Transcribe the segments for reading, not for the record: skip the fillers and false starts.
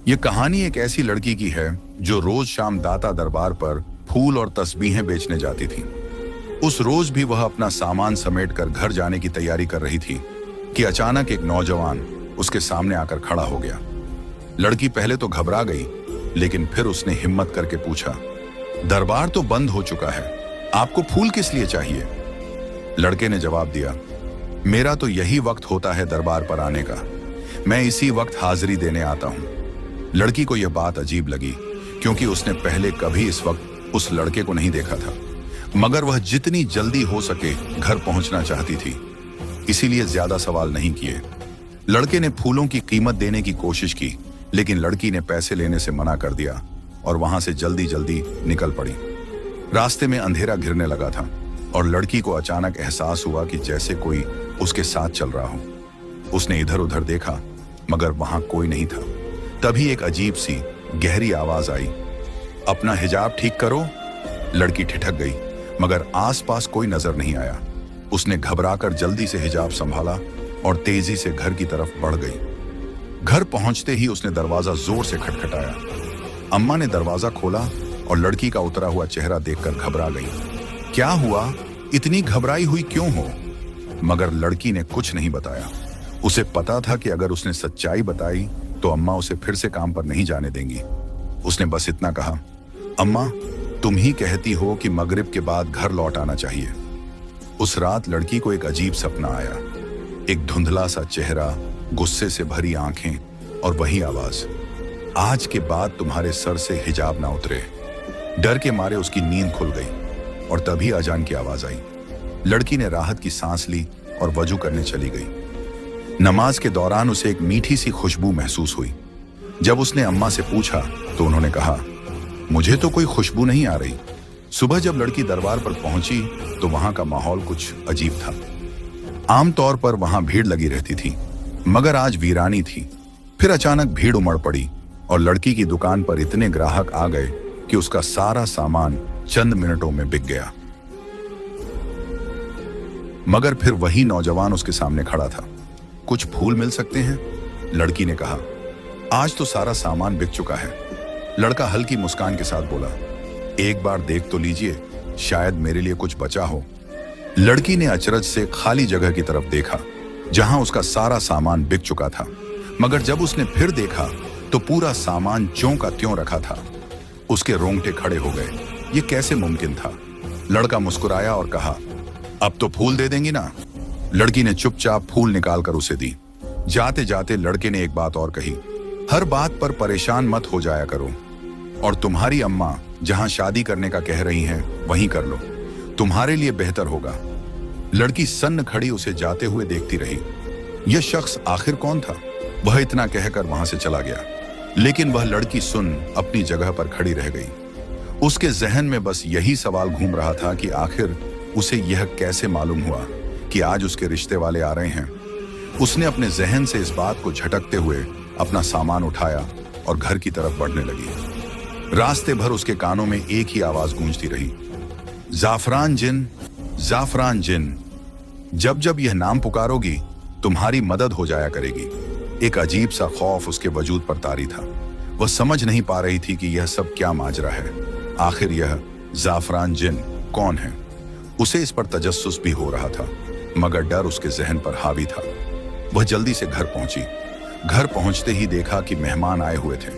ये कहानी एक ऐसी लड़की की है जो रोज शाम दाता दरबार पर फूल और तस्बीहें बेचने जाती थी। उस रोज भी वह अपना सामान समेटकर घर जाने की तैयारी कर रही थी कि अचानक एक नौजवान उसके सामने आकर खड़ा हो गया। लड़की पहले तो घबरा गई, लेकिन फिर उसने हिम्मत करके पूछा, दरबार तो बंद हो चुका है, आपको फूल किस लिए चाहिए? लड़के ने जवाब दिया, मेरा तो यही वक्त होता है दरबार पर आने का, मैं इसी वक्त हाजिरी देने आता हूं। लड़की को यह बात अजीब लगी, क्योंकि उसने पहले कभी इस वक्त उस लड़के को नहीं देखा था, मगर वह जितनी जल्दी हो सके घर पहुंचना चाहती थी, इसीलिए ज्यादा सवाल नहीं किए। लड़के ने फूलों की कीमत देने की कोशिश की, लेकिन लड़की ने पैसे लेने से मना कर दिया और वहां से जल्दी जल्दी निकल पड़ी। रास्ते में अंधेरा घिरने लगा था और लड़की को अचानक एहसास हुआ कि जैसे कोई उसके साथ चल रहा हो। उसने इधर उधर देखा, मगर वहां कोई नहीं था। तभी एक अजीब सी गहरी आवाज आई, अपना हिजाब ठीक करो। लड़की ठिठक गई, मगर आसपास कोई नजर नहीं आया। उसने घबराकर जल्दी से हिजाब संभाला और तेजी से घर की तरफ बढ़ गई। घर पहुंचते ही उसने दरवाजा जोर से खटखटाया। अम्मा ने दरवाजा खोला और लड़की का उतरा हुआ चेहरा देखकर घबरा गई। क्या हुआ, इतनी घबराई हुई क्यों हो? मगर लड़की ने कुछ नहीं बताया। उसे पता था कि अगर उसने सच्चाई बताई तो अम्मा उसे फिर से काम पर नहीं जाने देंगी। उसने बस इतना कहा, अम्मा, तुम ही कहती हो कि मगरिब के बाद घर लौट आना चाहिए। उस रात लड़की को एक अजीब सपना आया। एक धुंधला सा चेहरा, गुस्से से भरी आंखें और वही आवाज, आज के बाद तुम्हारे सर से हिजाब ना उतरे। डर के मारे उसकी नींद खुल गई और तभी अजान की आवाज आई। लड़की ने राहत की सांस ली और वजू करने चली गई। नमाज के दौरान उसे एक मीठी सी खुशबू महसूस हुई। जब उसने अम्मा से पूछा तो उन्होंने कहा, मुझे तो कोई खुशबू नहीं आ रही। सुबह जब लड़की दरबार पर पहुंची तो वहां का माहौल कुछ अजीब था। आमतौर पर वहां भीड़ लगी रहती थी, मगर आज वीरानी थी। फिर अचानक भीड़ उमड़ पड़ी और लड़की की दुकान पर इतने ग्राहक आ गए कि उसका सारा सामान चंद मिनटों में बिक गया। मगर फिर वही नौजवान उसके सामने खड़ा था। कुछ फूल मिल सकते हैं? लड़की ने कहा, आज तो सारा सामान बिक चुका है। लड़का हल्की मुस्कान के साथ बोला, एक बार देख तो लीजिए, शायद मेरे लिए कुछ बचा हो। लड़की ने अचरज से खाली जगह की तरफ देखा, जहां उसका सारा सामान बिक चुका था। मगर जब उसने फिर देखा तो पूरा सामान ज्यों का त्यों रखा था। उसके रोंगटे खड़े हो गए। ये कैसे मुमकिन था? लड़का मुस्कुराया और कहा, अब तो फूल दे देंगी ना? लड़की ने चुपचाप फूल निकालकर उसे दी। जाते जाते लड़के ने एक बात और कही, हर बात पर परेशान मत हो जाया करो, और तुम्हारी अम्मा जहां शादी करने का कह रही हैं वहीं कर लो, तुम्हारे लिए बेहतर होगा। लड़की सन्न खड़ी उसे जाते हुए देखती रही। यह शख्स आखिर कौन था? वह इतना कहकर वहां से चला गया, लेकिन वह लड़की सुन अपनी जगह पर खड़ी रह गई। उसके जहन में बस यही सवाल घूम रहा था कि आखिर उसे यह कैसे मालूम हुआ कि आज उसके रिश्ते वाले आ रहे हैं। उसने अपने जहन से इस बात को झटकते हुए अपना सामान उठाया और घर की तरफ बढ़ने लगी। रास्ते भर उसके कानों में एक ही आवाज गूंजती रही, जाफरान जिन, जाफरान जिन। जब जब यह नाम पुकारोगी तुम्हारी मदद हो जाया करेगी। एक अजीब सा खौफ उसके वजूद पर तारी था। वह समझ नहीं पा रही थी कि यह सब क्या माजरा है। आखिर यह जाफरान जिन कौन है? उसे इस पर तजस्सुस भी हो रहा था, मगर डर उसके जहन पर हावी था। वह जल्दी से घर पहुंची। घर पहुंचते ही देखा कि मेहमान आए हुए थे।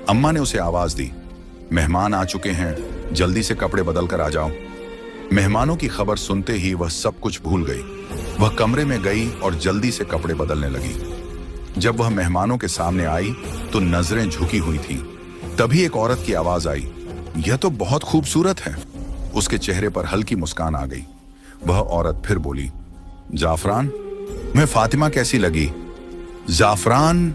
अम्मा ने उसे आवाज दी, मेहमान आ चुके हैं, जल्दी से कपड़े बदल कर आ जाओ। मेहमानों की खबर सुनते ही वह सब कुछ भूल गई। वह कमरे में गई और जल्दी से कपड़े बदलने लगी। जब वह मेहमानों के सामने आई तो नजरें झुकी हुई थीं। तभी एक औरत की आवाज आई, यह तो बहुत खूबसूरत है। उसके चेहरे पर हल्की मुस्कान आ गई। वह औरत फिर बोली, जाफरान, मैं फातिमा कैसी लगी? जाफरान,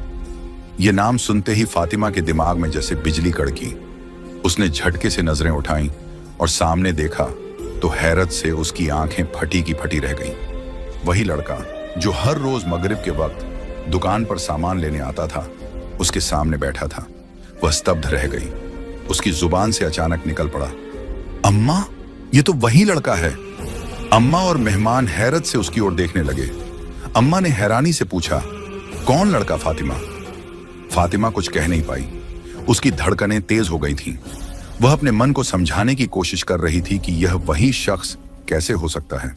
यह नाम सुनते ही फातिमा के दिमाग में जैसे बिजली कड़की। उसने झटके से नजरें उठाईं और सामने देखा तो हैरत से उसकी आंखें फटी की फटी रह गईं। वही लड़का जो हर रोज मगरिब के वक्त दुकान पर सामान लेने आता था, उसके सामने बैठा था। वह स्तब्ध रह गई। उसकी जुबान से अचानक निकल पड़ा, अम्मा, ये तो वही लड़का है। अम्मा और मेहमान हैरत से उसकी ओर देखने लगे। अम्मा ने हैरानी से पूछा, कौन लड़का फातिमा? फातिमा कुछ कह नहीं पाई। उसकी धड़कनें तेज हो गई थीं। वह अपने मन को समझाने की कोशिश कर रही थी कि यह वही शख्स कैसे हो सकता है।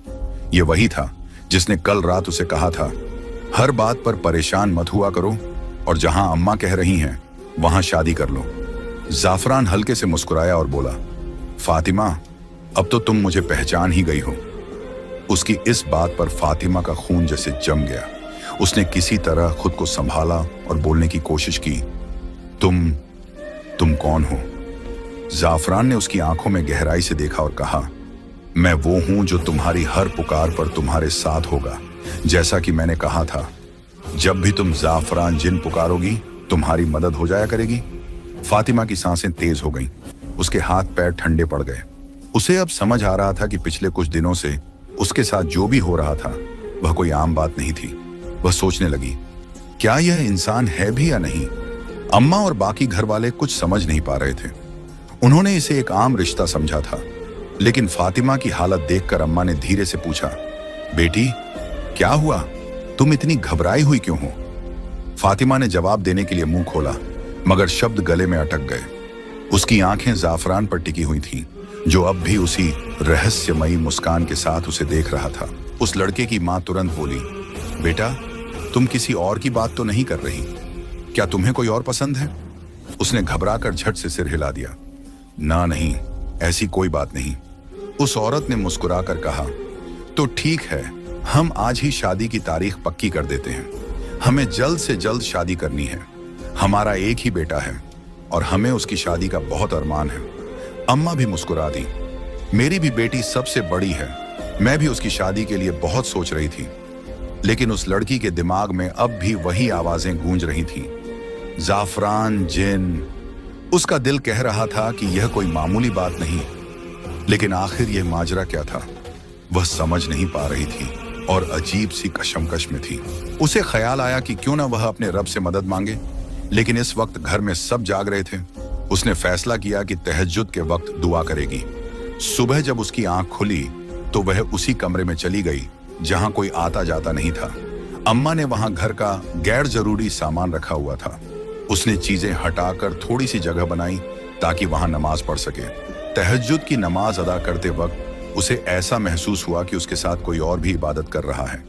यह वही था जिसने कल रात उसे कहा था, हर बात पर परेशान मत हुआ करो और जहां अम्मा कह रही हैं वहां शादी कर लो। जाफरान हल्के से मुस्कुराया और बोला, फातिमा, अब तो तुम मुझे पहचान ही गई हो। उसकी इस बात पर फातिमा का खून जैसे जम गया। उसने किसी तरह खुद को संभाला और बोलने की कोशिश की, तुम कौन हो? जाफरान ने उसकी आंखों में गहराई से देखा और कहा, मैं वो हूं जो तुम्हारी हर पुकार पर तुम्हारे साथ होगा, जैसा कि मैंने कहा था। जब भी तुम जाफरान जिन पुकारोगी तुम्हारी मदद हो जाया करेगी। फातिमा की सांसें तेज हो गईं। उसके हाथ पैर ठंडे पड़ गए। उसे अब समझ आ रहा था कि पिछले कुछ दिनों से उसके साथ जो भी हो रहा था वह कोई आम बात नहीं थी। वह सोचने लगी, क्या यह इंसान है भी या नहीं? अम्मा और बाकी घर वाले कुछ समझ नहीं पा रहे थे। उन्होंने इसे एक आम रिश्ता समझा था, लेकिन फातिमा की हालत देखकर अम्मा ने धीरे से पूछा, बेटी क्या हुआ? तुम इतनी घबराई हुई क्यों हो? फातिमा ने जवाब देने के लिए मुंह खोला, मगर शब्द गले में अटक गए। उसकी आंखें जाफरान पर टिकी हुई थीं, जो अब भी उसी रहस्यमयी मुस्कान के साथ उसे देख रहा था। उस लड़के की मां तुरंत बोली, बेटा तुम किसी और की बात तो नहीं कर रही? क्या तुम्हें कोई और पसंद है? उसने घबराकर झट से सिर हिला दिया। ना नहीं, ऐसी कोई बात नहीं। उस औरत ने मुस्कुराकर कहा, तो ठीक है, हम आज ही शादी की तारीख पक्की कर देते हैं। हमें जल्द से जल्द शादी करनी है। हमारा एक ही बेटा है और हमें उसकी शादी का बहुत अरमान है। अम्मा भी मुस्कुरा दी। मेरी भी बेटी सबसे बड़ी है। मैं भी उसकी शादी के लिए बहुत सोच रही थी, लेकिन उस लड़की के दिमाग में अब भी वही आवाजें गूंज रही थीं। जाफरान जिन। उसका दिल कह रहा था कि यह कोई मामूली बात नहीं, लेकिन आखिर यह माजरा क्या था? वह समझ नहीं पा रही थी और अजीब सी कशमकश में थी। उसे ख्याल आया कि क्यों ना वह अपने रब से मदद मांगे, लेकिन इस वक्त घर में सब जाग रहे थे। उसने फैसला किया कि तहज्जुद के वक्त दुआ करेगी। सुबह जब उसकी आंख खुली तो वह उसी कमरे में चली गई जहां कोई आता जाता नहीं था। अम्मा ने वहां घर का गैर जरूरी सामान रखा हुआ था। उसने चीजें हटाकर थोड़ी सी जगह बनाई ताकि वहां नमाज पढ़ सके। तहज्जुद की नमाज अदा करते वक्त उसे ऐसा महसूस हुआ कि उसके साथ कोई और भी इबादत कर रहा है।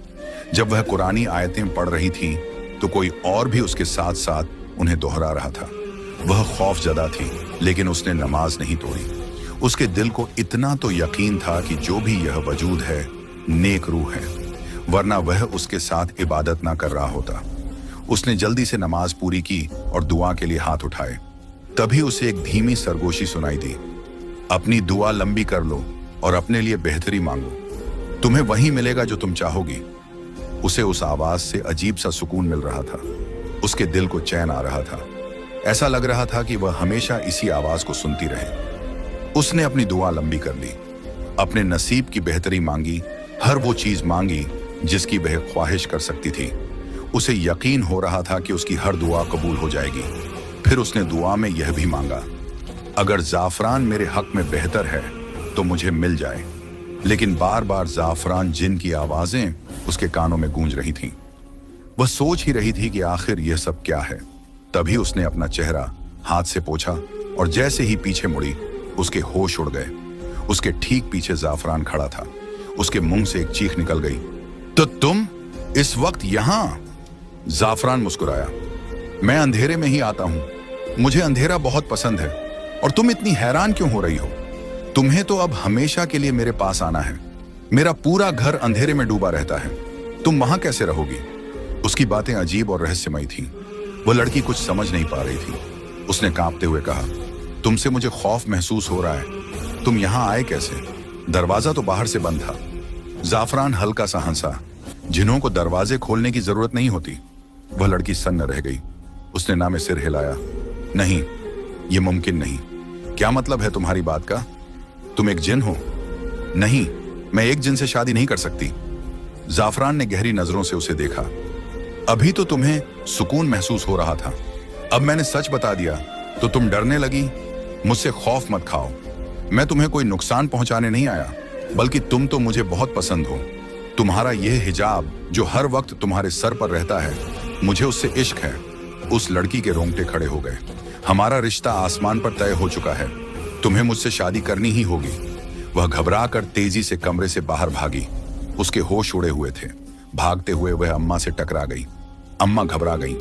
जब वह कुरानी आयतें पढ़ रही थी तो कोई और भी उसके साथ साथ उन्हें दोहरा रहा था। वह खौफजदा थी, लेकिन उसने नमाज नहीं तोड़ी। उसके दिल को इतना तो यकीन था कि जो भी यह वजूद है नेक रूह है, वरना वह उसके साथ इबादत ना कर रहा होता। उसने जल्दी से नमाज पूरी की और दुआ के लिए हाथ उठाए। तभी उसे एक धीमी सरगोशी सुनाई दी, अपनी दुआ लंबी कर लो और अपने लिए बेहतरी मांगो, तुम्हें वही मिलेगा जो तुम चाहोगी। उसे उस आवाज से अजीब सा सुकून मिल रहा था। उसके दिल को चैन आ रहा था। ऐसा लग रहा था कि वह हमेशा इसी आवाज को सुनती रहे। उसने अपनी दुआ लंबी कर ली, अपने नसीब की बेहतरी मांगी, हर वो चीज मांगी जिसकी वह ख्वाहिश कर सकती थी। उसे यकीन हो रहा था कि उसकी हर दुआ कबूल हो जाएगी। फिर उसने दुआ में यह भी मांगा, अगर जाफरान मेरे हक में बेहतर है तो मुझे मिल जाए। लेकिन बार बार जाफरान जिन की आवाजें उसके कानों में गूंज रही थीं। वह सोच ही रही थी कि आखिर यह सब क्या है। तभी उसने अपना चेहरा हाथ से पोंछा और जैसे ही पीछे मुड़ी उसके होश उड़ गए। उसके ठीक पीछे जाफरान खड़ा था। उसके मुंह से एक चीख निकल गई, तो तुम इस वक्त यहां? जाफरान मुस्कुराया, मैं अंधेरे में ही आता हूं। मुझे अंधेरा बहुत पसंद है। और तुम इतनी हैरान क्यों हो रही हो? तुम्हें तो अब हमेशा के लिए मेरे पास आना है। मेरा पूरा घर अंधेरे में डूबा रहता है, तुम वहां कैसे रहोगी? उसकी बातें अजीब और रहस्यमयी थीं। वह लड़की कुछ समझ नहीं पा रही थी। उसने कांपते हुए कहा, तुमसे मुझे खौफ महसूस हो रहा है। तुम यहां आए कैसे? दरवाजा तो बाहर से बंद था। जाफरान हल्का सा हंसा, जिन्हों को दरवाजे खोलने की जरूरत नहीं होती। वह लड़की सन्न रह गई। उसने ना में सिर हिलाया, नहीं, ये मुमकिन नहीं। क्या मतलब है तुम्हारी बात का? तुम एक जिन हो? नहीं, मैं एक जिन से शादी नहीं कर सकती। जाफरान ने गहरी नजरों से उसे देखा। अभी तो तुम्हें सुकून महसूस हो रहा था, अब मैंने सच बता दिया तो तुम डरने लगी। मुझसे खौफ मत खाओ। मैं तुम्हें कोई नुकसान पहुंचाने नहीं आया, बल्कि तुम तो मुझे बहुत पसंद हो। तुम्हारा यह हिजाब जो हर वक्त तुम्हारे सर पर रहता है, मुझे उससे इश्क है। उस लड़की के रोंगटे खड़े हो गए। हमारा रिश्ता आसमान पर तय हो चुका है, तुम्हें मुझसे शादी करनी ही होगी। वह घबरा कर तेजी से कमरे से बाहर भागी। उसके होश उड़े हुए थे। भागते हुए वह अम्मा से टकरा गई। अम्मा घबरा गई।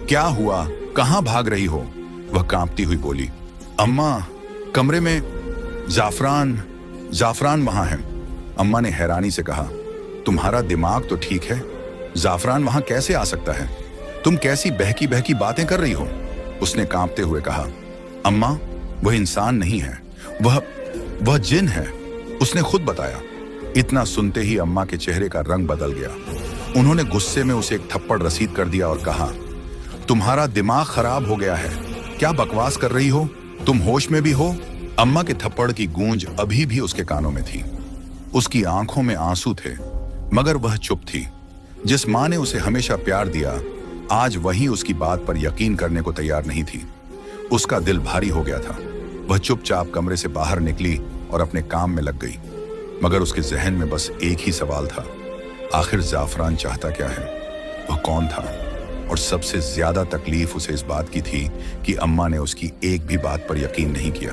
क्या हुआ, कहां भाग रही हो? वह कांपती हुई बोली। अम्मा, कमरे में जाफरान वहां है। अम्मा ने हैरानी से कहा, तुम्हारा दिमाग तो ठीक है, जाफरान वहां कैसे आ सकता है? तुम कैसी बहकी बहकी बातें कर रही हो? उसने कांपते हुए कहा। अम्मा, वह इंसान नहीं है, वह जिन है, उसने खुद बताया। इतना सुनते ही अम्मा के चेहरे का रंग बदल गया। उन्होंने गुस्से में उसे एक थप्पड़ रसीद कर दिया और कहा, तुम्हारा दिमाग खराब हो गया है, क्या बकवास कर रही हो? तुम होश में भी हो? अम्मा के थप्पड़ की गूंज अभी भी उसके कानों में थी। उसकी आंखों में आंसू थे, मगर वह चुप थी। जिस मां ने उसे हमेशा प्यार दिया, आज वही उसकी बात पर यकीन करने को तैयार नहीं थी। उसका दिल भारी हो गया था। वह चुपचाप कमरे से बाहर निकली और अपने काम में लग गई। मगर उसके जहन में बस एक ही सवाल था, आखिर जाफरान चाहता क्या है? वह कौन था? और सबसे ज्यादा तकलीफ उसे इस बात की थी कि अम्मा ने उसकी एक भी बात पर यकीन नहीं किया।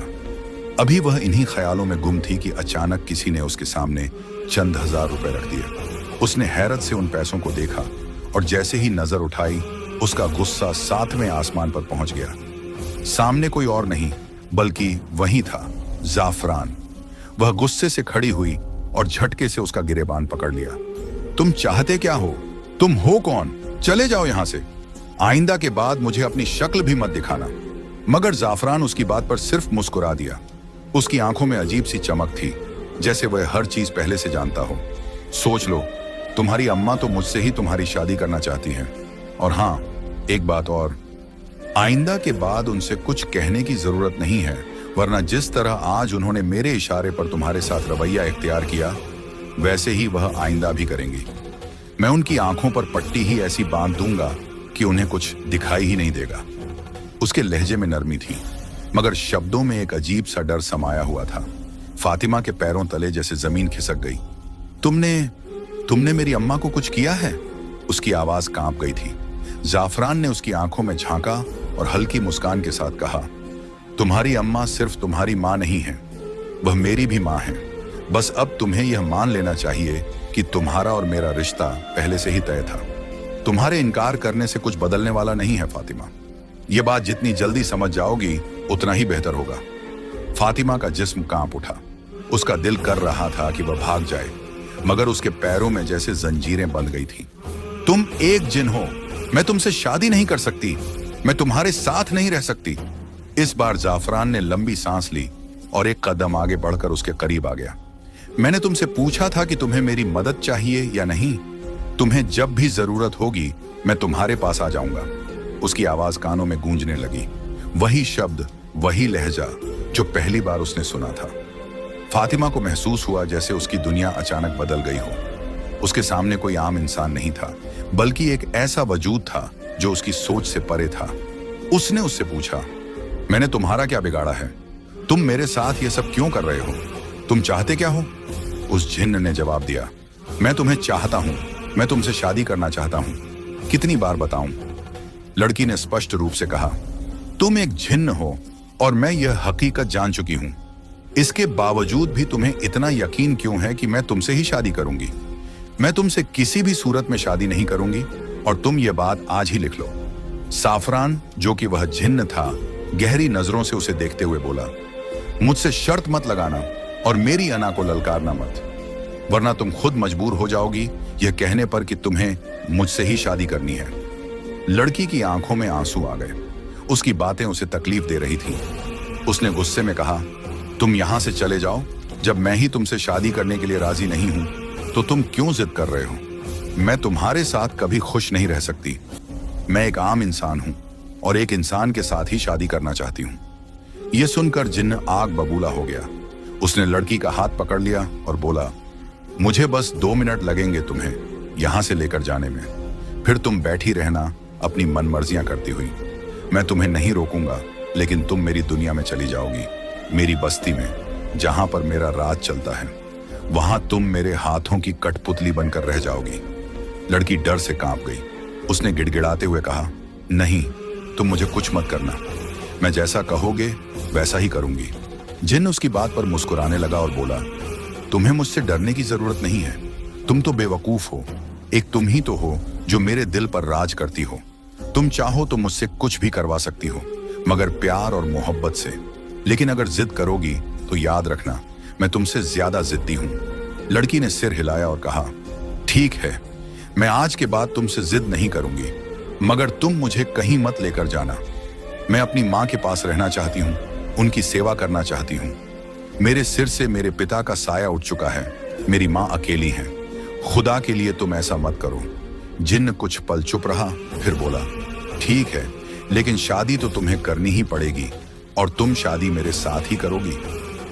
अभी वह इन्हीं ख्यालों में गुम थी कि अचानक किसी ने उसके सामने चंद हजार रुपए रख दिए। उसने हैरत से उन पैसों को देखा और जैसे ही नजर उठाई, उसका गुस्सा 7वें आसमान पर पहुंच गया। सामने कोई और नहीं बल्कि वही था, जाफरान। वह गुस्से से खड़ी हुई और झटके से उसका गिरेबान पकड़ लिया। तुम चाहते क्या हो? तुम हो कौन? चले जाओ यहां से। आइंदा के बाद मुझे अपनी शक्ल भी मत दिखाना। मगर जाफरान उसकी बात पर सिर्फ मुस्कुरा दिया। उसकी आंखों में अजीब सी चमक थी, जैसे वह हर चीज पहले से जानता हो। सोच लो, तुम्हारी अम्मा तो मुझसे ही तुम्हारी शादी करना चाहती हैं। और हाँ, एक बात और, आइंदा के बाद उनसे कुछ कहने की जरूरत नहीं है, वरना जिस तरह आज उन्होंने मेरे इशारे पर तुम्हारे साथ रवैया इख्तियार किया, वैसे ही वह आइंदा भी करेंगी। मैं उनकी आंखों पर पट्टी ही ऐसी बांध दूंगा कि उन्हें कुछ दिखाई ही नहीं देगा। उसके लहजे में नरमी थी, मगर शब्दों में एक अजीब सा डर समाया हुआ था। फातिमा के पैरों तले जैसे जमीन खिसक गई। तुमने मेरी अम्मा को कुछ किया है? उसकी आवाज कांप गई थी। जाफरान ने उसकी आंखों में झांका और हल्की मुस्कान के साथ कहा, तुम्हारी अम्मा सिर्फ तुम्हारी मां नहीं है, वह मेरी भी मां है। बस अब तुम्हें यह मान लेना चाहिए कि तुम्हारा और मेरा रिश्ता पहले से ही तय था। तुम्हारे इनकार करने से कुछ बदलने वाला नहीं है फातिमा। यह बात जितनी जल्दी समझ जाओगी उतना ही बेहतर होगा। फातिमा का जिस्म कांप उठा। उसका दिल कर रहा था कि वह भाग जाए, मगर उसके पैरों में जैसे जंजीरें बंध गई थी। तुम एक जिन हो, मैं तुमसे शादी नहीं कर सकती, मैं तुम्हारे साथ नहीं रह सकती। इस बार जाफरान ने लंबी सांस ली और एक कदम आगे बढ़कर उसके करीब आ गया। मैंने तुमसे पूछा था कि तुम्हें मेरी मदद चाहिए या नहीं। तुम्हें जब भी जरूरत होगी मैं तुम्हारे पास आ जाऊंगा। उसकी आवाज कानों में गूंजने लगी। वही शब्द, वही लहजा जो पहली बार उसने सुना था। फातिमा को महसूस हुआ जैसे उसकी दुनिया अचानक बदल गई हो। उसके सामने कोई आम इंसान नहीं था, बल्कि एक ऐसा वजूद था जो उसकी सोच से परे था। उसने उससे पूछा, मैंने तुम्हारा क्या बिगाड़ा है? तुम मेरे साथ ये सब क्यों कर रहे हो? तुम चाहते क्या हो? उस जिन्न ने जवाब दिया, मैं तुम्हें चाहता हूं, मैं तुमसे शादी करना चाहता हूं। कितनी बार बताऊं? लड़की ने स्पष्ट रूप से कहा, तुम एक जिन्न हो और मैं यह हकीकत जान चुकी हूं। इसके बावजूद भी तुम्हें इतना यकीन क्यों है कि मैं तुमसे ही शादी करूंगी? मैं तुमसे किसी भी सूरत में शादी नहीं करूंगी और तुम यह बात आज ही लिख लो। साफरान, जो कि वह जिन्न था, गहरी नजरों से उसे देखते हुए बोला, मुझसे शर्त मत लगाना और मेरी अना को ललकारना मत, वरना तुम खुद मजबूर हो जाओगी यह कहने पर कि तुम्हें मुझसे ही शादी करनी है। लड़की की आंखों में आंसू आ गए। उसकी बातें उसे तकलीफ दे रही थी। उसने गुस्से में कहा, तुम यहां से चले जाओ। जब मैं ही तुमसे शादी करने के लिए राजी नहीं हूं तो तुम क्यों जिद कर रहे हो? मैं तुम्हारे साथ कभी खुश नहीं रह सकती। मैं एक आम इंसान हूं और एक इंसान के साथ ही शादी करना चाहती हूं। यह सुनकर जिन्न आग बबूला हो गया। उसने लड़की का हाथ पकड़ लिया और बोला, मुझे बस 2 मिनट लगेंगे तुम्हें यहां से लेकर जाने में, फिर तुम बैठी रहना अपनी मनमर्जियां करती हुई। मैं तुम्हें नहीं रोकूंगा, लेकिन तुम मेरी दुनिया में चली जाओगी, मेरी बस्ती में, जहां पर मेरा राज चलता है। वहां तुम मेरे हाथों की कठपुतली बनकर रह जाओगी। लड़की डर से कांप गई। उसने गिड़गिड़ाते हुए कहा, नहीं, तुम मुझे कुछ मत करना, मैं जैसा कहोगे वैसा ही करूंगी। जिन्न उसकी बात पर मुस्कुराने लगा और बोला, तुम्हें मुझसे डरने की जरूरत नहीं है, तुम तो बेवकूफ हो। एक तुम ही तो हो जो मेरे दिल पर राज करती हो। तुम चाहो तो मुझसे कुछ भी करवा सकती हो, मगर प्यार और मोहब्बत से। लेकिन अगर जिद करोगी तो याद रखना, मैं तुमसे ज्यादा जिद्दी हूं। लड़की ने सिर हिलाया और कहा, ठीक है, मैं आज के बाद तुमसे जिद नहीं करूंगी, मगर तुम मुझे कहीं मत लेकर जाना। मैं अपनी माँ के पास रहना चाहती हूँ, उनकी सेवा करना चाहती हूँ। मेरे सिर से मेरे पिता का साया उठ चुका है, मेरी माँ अकेली है। खुदा के लिए तुम ऐसा मत करो। जिन्न कुछ पल चुप रहा, फिर बोला, ठीक है, लेकिन शादी तो तुम्हें करनी ही पड़ेगी, और तुम शादी मेरे साथ ही करोगी।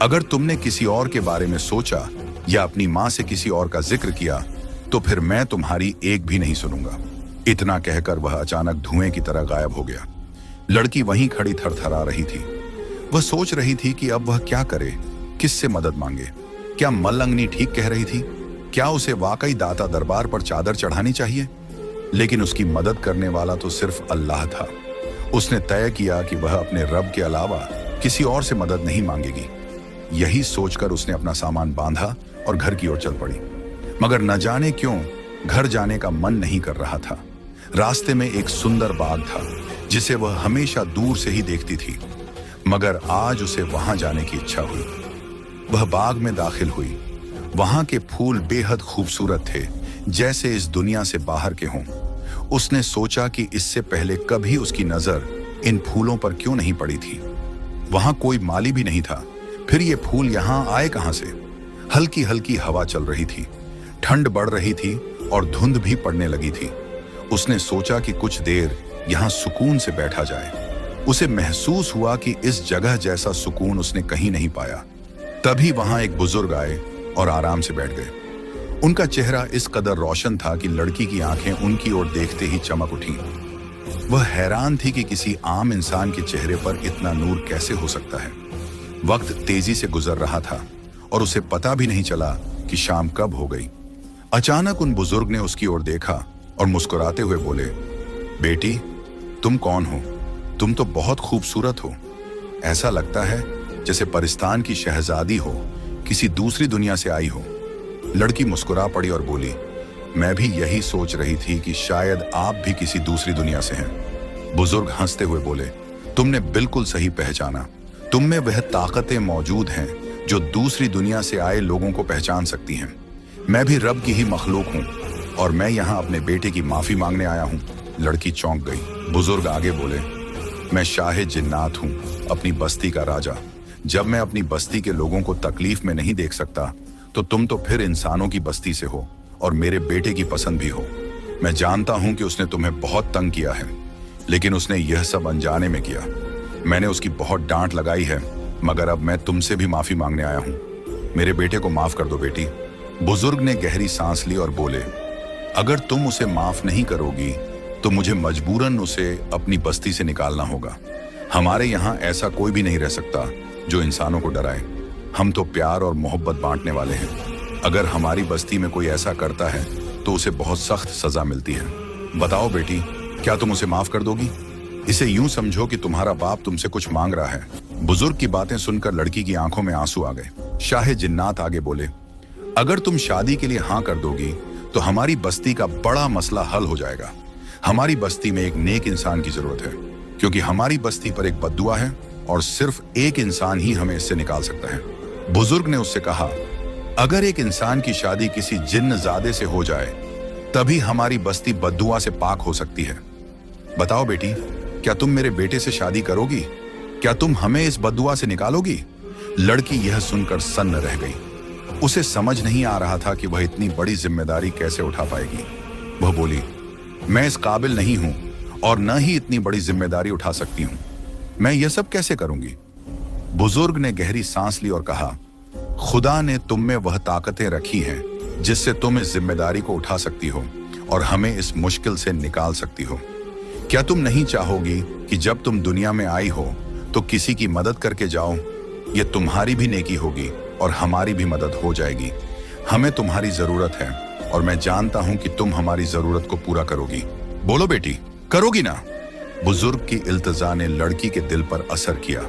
अगर तुमने किसी और के बारे में सोचा या अपनी माँ से किसी और का जिक्र किया तो फिर मैं तुम्हारी एक भी नहीं सुनूंगा। इतना कहकर वह अचानक धुएं की तरह गायब हो गया। लड़की वहीं खड़ी थरथरा रही थी। वह सोच रही थी कि अब वह क्या करे, किससे मदद मांगे। क्या मल्लंगनी ठीक कह रही थी? क्या उसे वाकई दाता दरबार पर चादर चढ़ानी चाहिए? लेकिन उसकी मदद करने वाला तो सिर्फ अल्लाह था। उसने तय किया कि वह अपने रब के अलावा किसी और से मदद नहीं मांगेगी। यही सोचकर उसने अपना सामान बांधा और घर की ओर चल पड़ी। मगर न जाने क्यों घर जाने का मन नहीं कर रहा था। रास्ते में एक सुंदर बाग था जिसे वह हमेशा दूर से ही देखती थी, मगर आज उसे वहां जाने की इच्छा हुई। वह बाग में दाखिल हुई। वहां के फूल बेहद खूबसूरत थे, जैसे इस दुनिया से बाहर के हों। उसने सोचा कि इससे पहले कभी उसकी नजर इन फूलों पर क्यों नहीं पड़ी थी। वहां कोई माली भी नहीं था, फिर ये फूल यहां आए कहां से? हल्की हल्की हवा चल रही थी, ठंड बढ़ रही थी और धुंध भी पड़ने लगी थी। उसने सोचा कि कुछ देर यहां सुकून से बैठा जाए। उसे महसूस हुआ कि इस जगह जैसा सुकून उसने कहीं नहीं पाया। तभी वहां एक बुजुर्ग आए और आराम से बैठ गए। उनका चेहरा इस कदर रोशन था कि लड़की की आंखें उनकी ओर देखते ही चमक उठी। वह हैरान थी कि किसी आम इंसान के चेहरे पर इतना नूर कैसे हो सकता है। वक्त तेजी से गुजर रहा था और उसे पता भी नहीं चला कि शाम कब हो गई। अचानक उन बुजुर्ग ने उसकी ओर देखा और मुस्कुराते हुए बोले, बेटी, तुम कौन हो? तुम तो बहुत खूबसूरत हो। ऐसा लगता है जैसे परिस्तान की शहजादी हो, किसी दूसरी दुनिया से आई हो। लड़की मुस्कुरा पड़ी और बोली, मैं भी यही सोच रही थी कि शायद आप भी किसी दूसरी दुनिया से हैं। बुजुर्ग हंसते हुए बोले, तुमने बिल्कुल सही पहचाना। तुम में वह ताकतें मौजूद हैं जो दूसरी दुनिया से आए लोगों को पहचान सकती हैं। मैं भी रब की ही मखलूक हूँ और मैं यहाँ अपने बेटे की माफी मांगने आया हूँ। लड़की चौंक गई। बुजुर्ग आगे बोले, मैं शाह जिन्नात हूँ, अपनी बस्ती का राजा। जब मैं अपनी बस्ती के लोगों को तकलीफ में नहीं देख सकता तो तुम तो फिर इंसानों की बस्ती से हो और मेरे बेटे की पसंद भी हो। मैं जानता हूं कि उसने तुम्हें बहुत तंग किया है, लेकिन उसने यह सब अनजाने में किया। मैंने उसकी बहुत डांट लगाई है, मगर अब मैं तुमसे भी माफी मांगने आया हूं। मेरे बेटे को माफ कर दो बेटी। बुजुर्ग ने गहरी सांस ली और बोले, अगर तुम उसे माफ नहीं करोगी तो मुझे मजबूरन उसे अपनी बस्ती से निकालना होगा। हमारे यहाँ ऐसा कोई भी नहीं रह सकता जो इंसानों को डराए। हम तो प्यार और मोहब्बत बांटने वाले हैं। अगर हमारी बस्ती में कोई ऐसा करता है तो उसे बहुत सख्त सजा मिलती है। बताओ बेटी, क्या तुम उसे माफ कर दोगी? इसे यूं समझो कि तुम्हारा बाप तुमसे कुछ मांग रहा है। बुजुर्ग की बातें सुनकर लड़की की आंखों में आंसू आ गए। शाह जिन्नात आगे बोले, अगर तुम शादी के लिए हाँ कर दोगी तो हमारी बस्ती का बड़ा मसला हल हो जाएगा। हमारी बस्ती में एक नेक इंसान की जरूरत है, क्योंकि हमारी बस्ती पर एक बद्दुआ है और सिर्फ एक इंसान ही हमें इससे निकाल सकता है। बुजुर्ग ने उससे कहा, अगर एक इंसान की शादी किसी जिन्नजादे से हो जाए तभी हमारी बस्ती बद्दुआ से पाक हो सकती है। बताओ बेटी, क्या तुम मेरे बेटे से शादी करोगी? क्या तुम हमें इस बद्दुआ से निकालोगी? लड़की यह सुनकर सन्न रह गई। उसे समझ नहीं आ रहा था कि वह इतनी बड़ी जिम्मेदारी कैसे उठा पाएगी। वह बोली, मैं इस काबिल नहीं हूं और न ही इतनी बड़ी जिम्मेदारी उठा सकती हूं। मैं यह सब कैसे करूंगी? बुजुर्ग ने गहरी सांस ली और कहा, खुदा ने तुम में वह ताकतें रखी हैं जिससे तुम इस जिम्मेदारी को उठा सकती हो और हमें इस मुश्किल से निकाल सकती हो। क्या तुम नहीं चाहोगी कि जब तुम दुनिया में आई हो तो किसी की मदद करके जाओ? ये तुम्हारी भी नेकी होगी और हमारी भी मदद हो जाएगी। हमें तुम्हारी जरूरत है और मैं जानता हूं कि तुम हमारी जरूरत को पूरा करोगी। बोलो बेटी, करोगी ना? बुजुर्ग की इल्तिजा ने लड़की के दिल पर असर किया।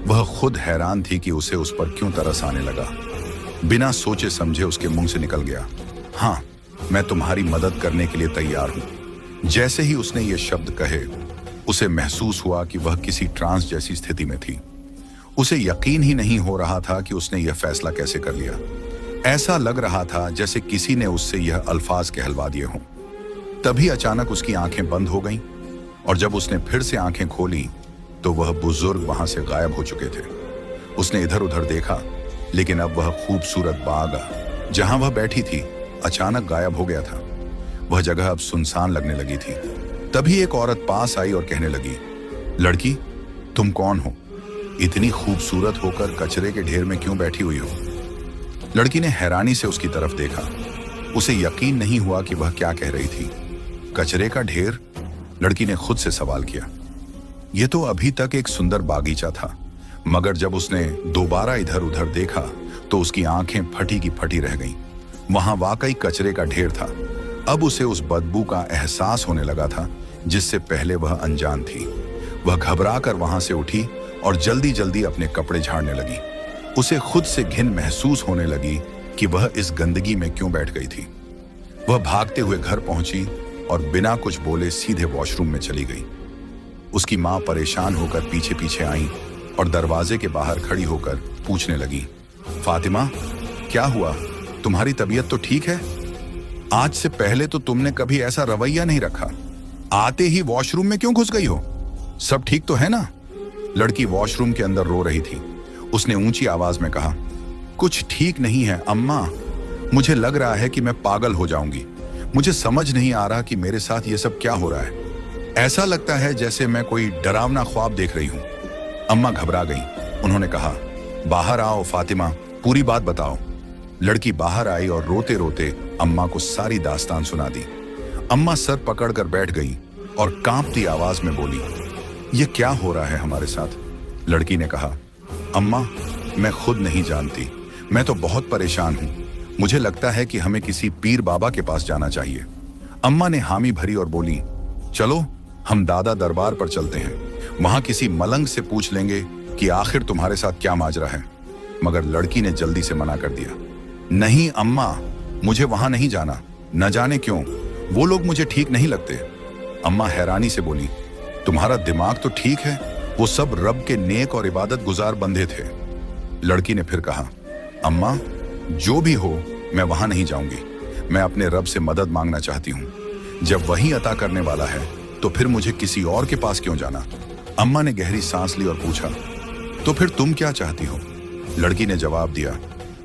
वह खुद हैरान थी कि उसे उस पर क्यों तरस आने लगा। बिना सोचे समझे उसके मुंह से निकल गया, हाँ, मैं तुम्हारी मदद करने के लिए तैयार हूं। जैसे ही उसने ये शब्द कहे, उसे महसूस हुआ कि वह किसी ट्रांस जैसी स्थिति में थी। उसे यकीन ही नहीं हो रहा था कि उसने यह फैसला कैसे कर लिया। ऐसा लग रहा था जैसे किसी ने उससे यह अल्फाज कहलवा दिए हों। तभी अचानक उसकी आंखें बंद हो गईं और जब उसने फिर से आंखें खोली तो वह बुजुर्ग वहां से गायब हो चुके थे। उसने इधर उधर देखा, लेकिन अब वह खूबसूरत बाग जहां वह बैठी थी अचानक गायब हो गया था। वह जगह अब सुनसान लगने लगी थी। तभी एक औरत पास आई और कहने लगी, लड़की, तुम कौन हो? इतनी खूबसूरत होकर कचरे के ढेर में क्यों बैठी हुई हो? लड़की ने हैरानी से उसकी तरफ देखा। उसे यकीन नहीं हुआ कि वह क्या कह रही थी। कचरे का ढेर? लड़की ने खुद से सवाल किया। यह तो अभी तक एक सुंदर बागीचा था, मगर जब उसने दोबारा इधर उधर देखा तो उसकी आंखें फटी की फटी रह गईं। वहां वाकई कचरे का ढेर था। अब उसे उस बदबू का एहसास होने लगा था जिससे पहले वह अनजान थी। वह घबरा कर वहां से उठी और जल्दी जल्दी अपने कपड़े झाड़ने लगी। उसे खुद से घिन महसूस होने लगी कि वह इस गंदगी में क्यों बैठ गई थी। वह भागते हुए घर पहुंची और बिना कुछ बोले सीधे वॉशरूम में चली गई। उसकी मां परेशान होकर पीछे पीछे आई और दरवाजे के बाहर खड़ी होकर पूछने लगी, फातिमा, क्या हुआ? तुम्हारी तबीयत तो ठीक है? आज से पहले तो तुमने कभी ऐसा रवैया नहीं रखा। आते ही वॉशरूम में क्यों घुस गई हो? सब ठीक तो है ना? लड़की वॉशरूम के अंदर रो रही थी। उसने ऊंची आवाज में कहा, कुछ ठीक नहीं है अम्मा। मुझे लग रहा है कि मैं पागल हो जाऊंगी। मुझे समझ नहीं आ रहा कि मेरे साथ ये सब क्या हो रहा है। ऐसा लगता है जैसे मैं कोई डरावना ख्वाब देख रही हूं। अम्मा घबरा गईं। उन्होंने कहा, बाहर आओ फातिमा, पूरी बात बताओ। लड़की बाहर आई और रोते रोते अम्मा को सारी दास्तान सुना दी। अम्मा सर पकड़कर बैठ गई और कांपती आवाज में बोली, ये क्या हो रहा है हमारे साथ? लड़की ने कहा, अम्मा, मैं खुद नहीं जानती। मैं तो बहुत परेशान हूं। मुझे लगता है कि हमें किसी पीर बाबा के पास जाना चाहिए। अम्मा ने हामी भरी और बोली, चलो हम दादा दरबार पर चलते हैं। वहां किसी मलंग से पूछ लेंगे कि आखिर तुम्हारे साथ क्या माजरा है। मगर लड़की ने जल्दी से मना कर दिया, नहीं अम्मा, मुझे वहां नहीं जाना। न जाने क्यों, वो लोग मुझे ठीक नहीं लगते। अम्मा हैरानी से बोली, तुम्हारा दिमाग तो ठीक है। वो सब रब के नेक और इबादत गुजार बंदे थे। लड़की ने फिर कहा, अम्मा, जो भी हो, मैं वहां नहीं जाऊंगी। मैं अपने रब से मदद मांगना चाहती हूं। जब वही अता करने वाला है तो फिर मुझे किसी और के पास क्यों जाना? अम्मा ने गहरी सांस ली और पूछा, तो फिर तुम क्या चाहती हो? लड़की ने जवाब दिया,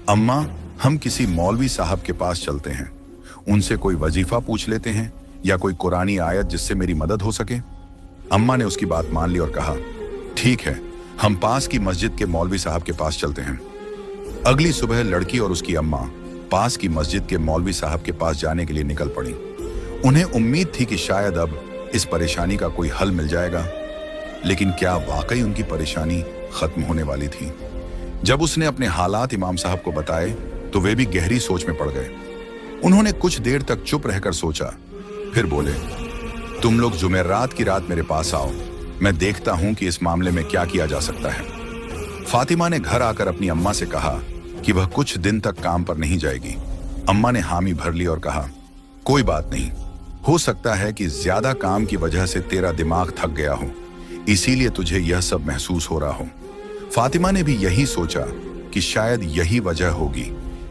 अम्मा, हम किसी मौलवी साहब के पास चलते हैं। उनसे कोई वजीफा पूछ लेते हैं या कोई कुरानी आयत जिससे मेरी मदद हो सके। अम्मा ने उसकी बात मान ली और कहा, ठीक है, हम पास की मस्जिद के मौलवी साहब के पास चलते हैं। अगली सुबह लड़की और उसकी अम्मा पास की मस्जिद के मौलवी साहब के पास जाने के लिए निकल पड़ी। उन्हें उम्मीद थी कि शायद अब इस परेशानी का कोई हल मिल जाएगा, लेकिन क्या वाकई उनकी परेशानी खत्म होने वाली थी? जब उसने अपने हालात इमाम साहब को बताए तो वे भी गहरी सोच में पड़ गए। उन्होंने कुछ देर तक चुप रहकर सोचा, फिर बोले, तुम लोग जुमेरात की रात मेरे पास आओ। मैं देखता हूं कि इस मामले में क्या किया जा सकता है। फातिमा ने घर आकर अपनी अम्मा से कहा कि वह कुछ दिन तक काम पर नहीं जाएगी। अम्मा ने हामी भर ली और कहा, कोई बात नहीं, हो सकता है कि ज्यादा काम की वजह से तेरा दिमाग थक गया हो, इसीलिए तुझे यह सब महसूस हो रहा हो। फातिमा ने भी यही सोचा कि शायद यही वजह होगी,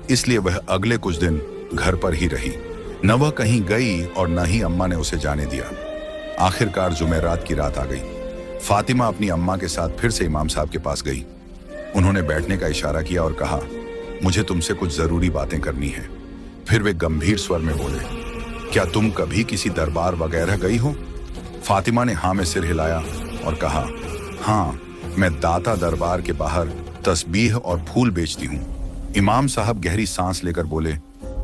इसलिए वह अगले कुछ दिन घर पर ही रही। न वह कहीं गई और न ही अम्मा ने उसे जाने दिया। आखिरकार जुमेरात की रात आ गई। फातिमा अपनी अम्मा के साथ फिर से इमाम साहब के पास गई। उन्होंने बैठने का इशारा किया और कहा, मुझे तुमसे कुछ जरूरी बातें करनी है। फिर वे गंभीर स्वर में बोले, क्या तुम कभी किसी दरबार वगैरह गई हो? फातिमा ने हाँ में सिर हिलाया और कहा, हाँ, मैं दाता दरबार के बाहर तस्बीह और फूल बेचती हूँ। इमाम साहब गहरी सांस लेकर बोले,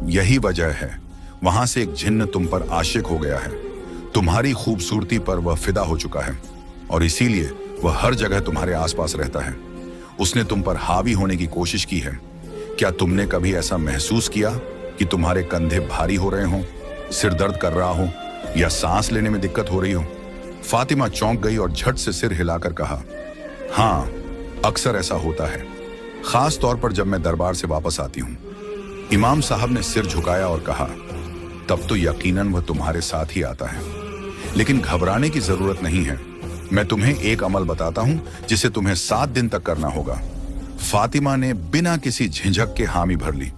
यही वजह है, वहां से एक जिन्न तुम पर आशिक हो गया है। तुम्हारी खूबसूरती पर वह फिदा हो चुका है और इसीलिए वह हर जगह तुम्हारे आसपास रहता है। उसने तुम पर हावी होने की कोशिश की है। क्या तुमने कभी ऐसा महसूस किया कि तुम्हारे कंधे भारी हो रहे हों, सिर दर्द कर रहा हो या सांस लेने में दिक्कत हो रही हो? फातिमा चौंक गई और झट से सिर हिलाकर कहा, हाँ, अक्सर ऐसा होता है, खास तौर पर जब मैं दरबार से वापस आती हूं। इमाम साहब ने सिर झुकाया और कहा, तब तो यकीनन वह तुम्हारे साथ ही आता है, लेकिन घबराने की जरूरत नहीं है। मैं तुम्हें एक अमल बताता हूं जिसे तुम्हें 7 दिन तक करना होगा। फातिमा ने बिना किसी झिझक के हामी भर ली।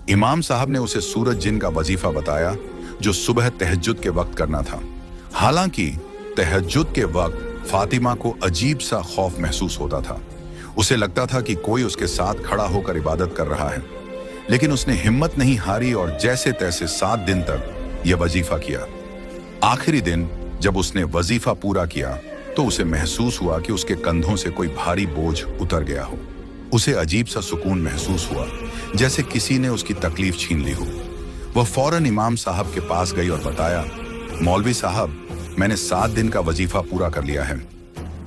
इमाम साहब ने उसे सूरज जिन का वजीफा बताया जो सुबह तहज्जुद के वक्त करना था। हालांकि तहज्जुद के वक्त फातिमा को अजीब सा खौफ महसूस होता था। उसे लगता था कि कोई उसके साथ खड़ा होकर इबादत कर रहा है, लेकिन उसने हिम्मत नहीं हारी और जैसे तैसे 7 दिन तक यह वजीफा किया। आखिरी दिन जब उसने वजीफा पूरा किया तो उसे महसूस हुआ कि उसके कंधों से कोई भारी बोझ उतर गया हो। उसे अजीब सा सुकून महसूस हुआ, जैसे किसी ने उसकी तकलीफ छीन ली हो। वह फौरन इमाम साहब के पास गई और बताया, मौलवी साहब, मैंने 7 दिन का वजीफा पूरा कर लिया है।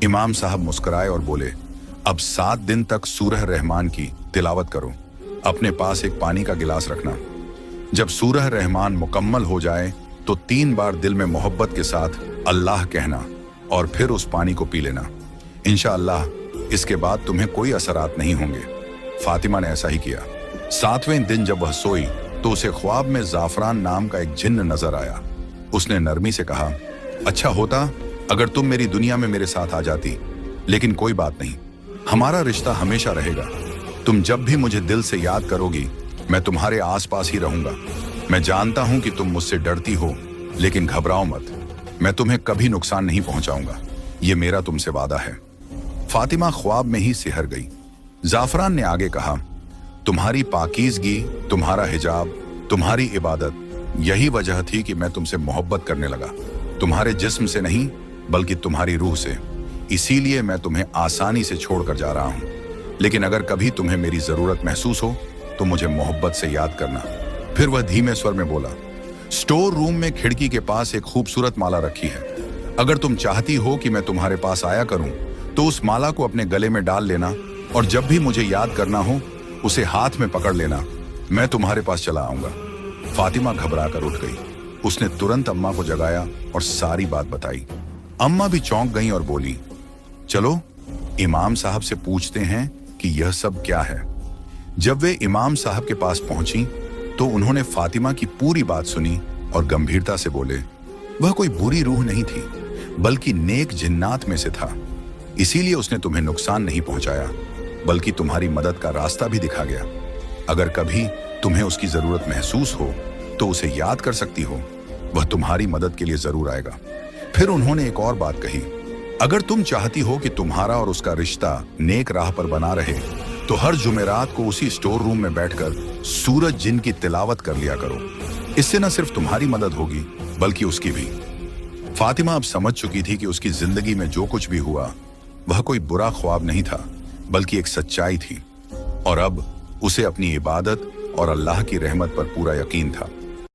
इमाम साहब मुस्कुराए और बोले, अब 7 दिन तक सूरह रहमान की तिलावत करो। अपने पास एक पानी का गिलास रखना। जब सूरह रहमान मुकम्मल हो जाए तो 3 बार दिल में मोहब्बत के साथ अल्लाह कहना और फिर उस पानी को पी लेना। इंशाअल्लाह इसके बाद तुम्हें कोई असरात नहीं होंगे। फातिमा ने ऐसा ही किया। 7वें दिन जब वह सोई तो उसे ख्वाब में जाफरान नाम का एक जिन्न नजर आया। उसने नरमी से कहा, अच्छा होता अगर तुम मेरी दुनिया में मेरे साथ आ जाती, लेकिन कोई बात नहीं, हमारा रिश्ता हमेशा रहेगा। तुम जब भी मुझे दिल से याद करोगी मैं तुम्हारे आसपास ही रहूंगा। मैं जानता हूं कि तुम मुझसे डरती हो, लेकिन घबराओ मत, मैं तुम्हें कभी नुकसान नहीं पहुंचाऊंगा। ये मेरा तुमसे वादा है। फातिमा ख्वाब में ही सिहर गई। जाफरान ने आगे कहा, तुम्हारी पाकीज़गी, तुम्हारा हिजाब, तुम्हारी इबादत, यही वजह थी कि मैं तुमसे मोहब्बत करने लगा। तुम्हारे जिस्म से नहीं बल्कि तुम्हारी रूह से। इसीलिए मैं तुम्हें आसानी से छोड़कर जा रहा हूं। लेकिन अगर कभी तुम्हें मेरी जरूरत महसूस हो तो मुझे मोहब्बत से याद करना। फिर वह धीमे स्वर में बोला, स्टोर रूम में खिड़की के पास एक खूबसूरत माला रखी है। अगर तुम चाहती हो कि मैं तुम्हारे पास आया करूं तो उस माला को अपने गले में डाल लेना और जब भी मुझे याद करना हो उसे हाथ में पकड़ लेना। मैं तुम्हारे पास चला आऊंगा। फातिमा घबरा कर उठ गई। उसने तुरंत अम्मा को जगाया और सारी बात बताई। अम्मा भी चौंक गईं और बोली, चलो इमाम साहब से पूछते हैं कि यह सब क्या है। जब वे इमाम साहब के पास पहुंची तो उन्होंने फातिमा की पूरी बात सुनी और गंभीरता से बोले, वह कोई बुरी रूह नहीं थी बल्कि नेक जिन्नात में से था। इसीलिए उसने तुम्हें नुकसान नहीं पहुंचाया बल्कि तुम्हारी मदद का रास्ता भी दिखा गया। अगर कभी तुम्हें उसकी जरूरत महसूस हो तो उसे याद कर सकती हो, वह तुम्हारी मदद के लिए जरूर आएगा। फिर उन्होंने एक और बात कही, अगर तुम चाहती हो कि तुम्हारा और उसका रिश्ता नेक राह पर बना रहे तो हर जुमेरात को उसी स्टोर रूम में बैठकर सूरज जिन की तिलावत कर लिया करो। इससे न सिर्फ तुम्हारी मदद होगी बल्कि उसकी भी। फातिमा अब समझ चुकी थी कि उसकी जिंदगी में जो कुछ भी हुआ वह कोई बुरा ख्वाब नहीं था बल्कि एक सच्चाई थी, और अब उसे अपनी इबादत और अल्लाह की रहमत पर पूरा यकीन था।